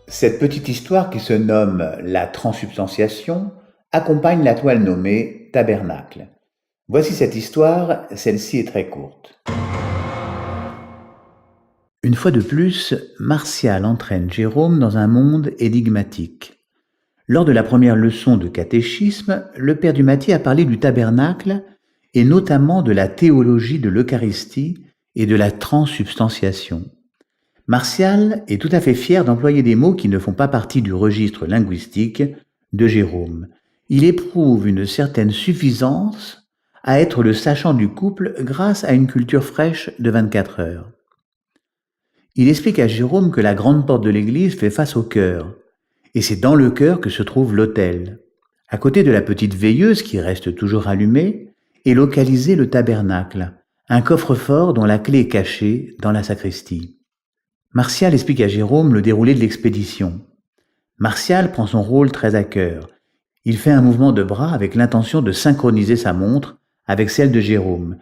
Cette petite histoire qui se nomme la transsubstantiation accompagne la toile nommée Tabernacle. Voici cette histoire, celle-ci est très courte. Une fois de plus, Martial entraîne Jérôme dans un monde énigmatique. Lors de la première leçon de catéchisme, le père Dumaty a parlé du tabernacle et notamment de la théologie de l'Eucharistie et de la transsubstantiation. Martial est tout à fait fier d'employer des mots qui ne font pas partie du registre linguistique de Jérôme. Il éprouve une certaine suffisance à être le sachant du couple grâce à une culture fraîche de 24 heures. Il explique à Jérôme que la grande porte de l'église fait face au chœur, et c'est dans le chœur que se trouve l'autel. À côté de la petite veilleuse qui reste toujours allumée, est localisé le tabernacle, un coffre-fort dont la clé est cachée dans la sacristie. Martial explique à Jérôme le déroulé de l'expédition. Martial prend son rôle très à cœur. Il fait un mouvement de bras avec l'intention de synchroniser sa montre avec celle de Jérôme.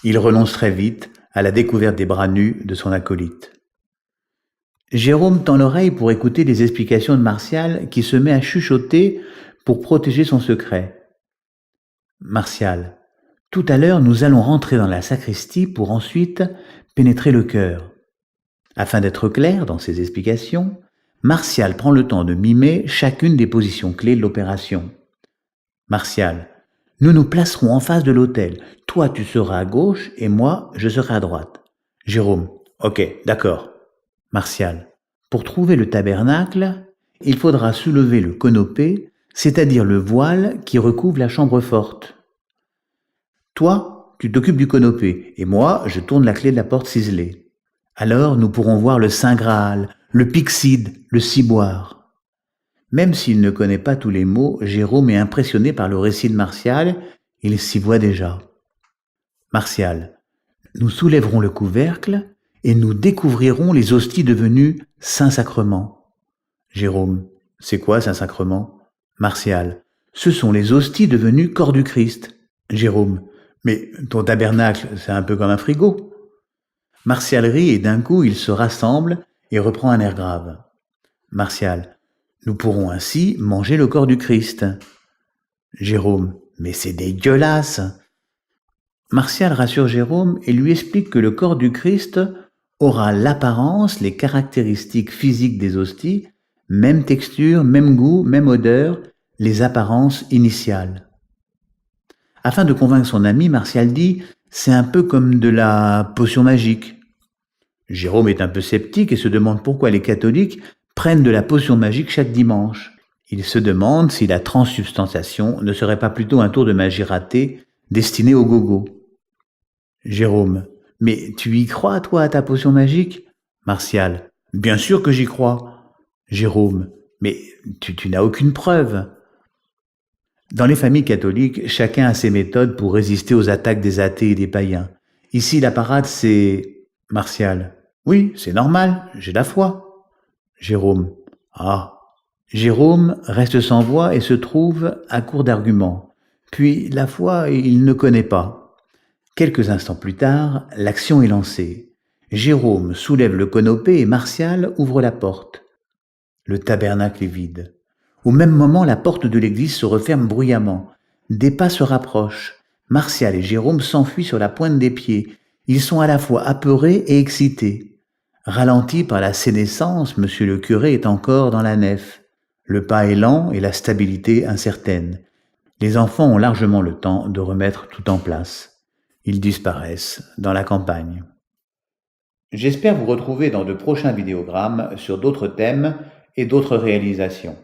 Il renonce très vite à la découverte des bras nus de son acolyte. Jérôme tend l'oreille pour écouter les explications de Martial qui se met à chuchoter pour protéger son secret. Martial: tout à l'heure, nous allons rentrer dans la sacristie pour ensuite pénétrer le chœur. Afin d'être clair dans ses explications, Martial prend le temps de mimer chacune des positions clés de l'opération. Martial: nous nous placerons en face de l'autel. Toi, tu seras à gauche et moi, je serai à droite. Jérôme: ok, d'accord. Martial: pour trouver le tabernacle, il faudra soulever le conopé, c'est-à-dire le voile qui recouvre la chambre forte. Toi, tu t'occupes du conopé et moi, je tourne la clé de la porte ciselée. Alors nous pourrons voir le Saint Graal, le pyxide, le ciboire. Même s'il ne connaît pas tous les mots, Jérôme est impressionné par le récit de Martial, il s'y voit déjà. Martial: nous soulèverons le couvercle et nous découvrirons les hosties devenues Saint-Sacrement. Jérôme: c'est quoi Saint-Sacrement? Martial: ce sont les hosties devenues corps du Christ. Jérôme: mais ton tabernacle, c'est un peu comme un frigo. Martial rit et d'un coup il se rassemble et reprend un air grave. Martial: nous pourrons ainsi manger le corps du Christ. Jérôme: mais c'est dégueulasse. Martial rassure Jérôme et lui explique que le corps du Christ aura l'apparence, les caractéristiques physiques des hosties, même texture, même goût, même odeur, les apparences initiales. Afin de convaincre son ami, Martial dit: c'est un peu comme de la potion magique. Jérôme est un peu sceptique et se demande pourquoi les catholiques prennent de la potion magique chaque dimanche. Il se demande si la transsubstantiation ne serait pas plutôt un tour de magie raté destiné aux gogos. Jérôme: mais tu y crois, toi, à ta potion magique? Martial: bien sûr que j'y crois. Jérôme: mais tu n'as aucune preuve. Dans les familles catholiques, chacun a ses méthodes pour résister aux attaques des athées et des païens. Ici, la parade, c'est... Martial: oui, c'est normal, j'ai la foi. Jérôme: ah. Jérôme reste sans voix et se trouve à court d'arguments. Puis, la foi, il ne connaît pas. Quelques instants plus tard, l'action est lancée. Jérôme soulève le conopé et Martial ouvre la porte. Le tabernacle est vide. Au même moment, la porte de l'église se referme bruyamment. Des pas se rapprochent. Martial et Jérôme s'enfuient sur la pointe des pieds. Ils sont à la fois apeurés et excités. Ralenti par la sénescence, monsieur le curé est encore dans la nef. Le pas est lent et la stabilité incertaine. Les enfants ont largement le temps de remettre tout en place. Ils disparaissent dans la campagne. J'espère vous retrouver dans de prochains vidéogrammes sur d'autres thèmes et d'autres réalisations.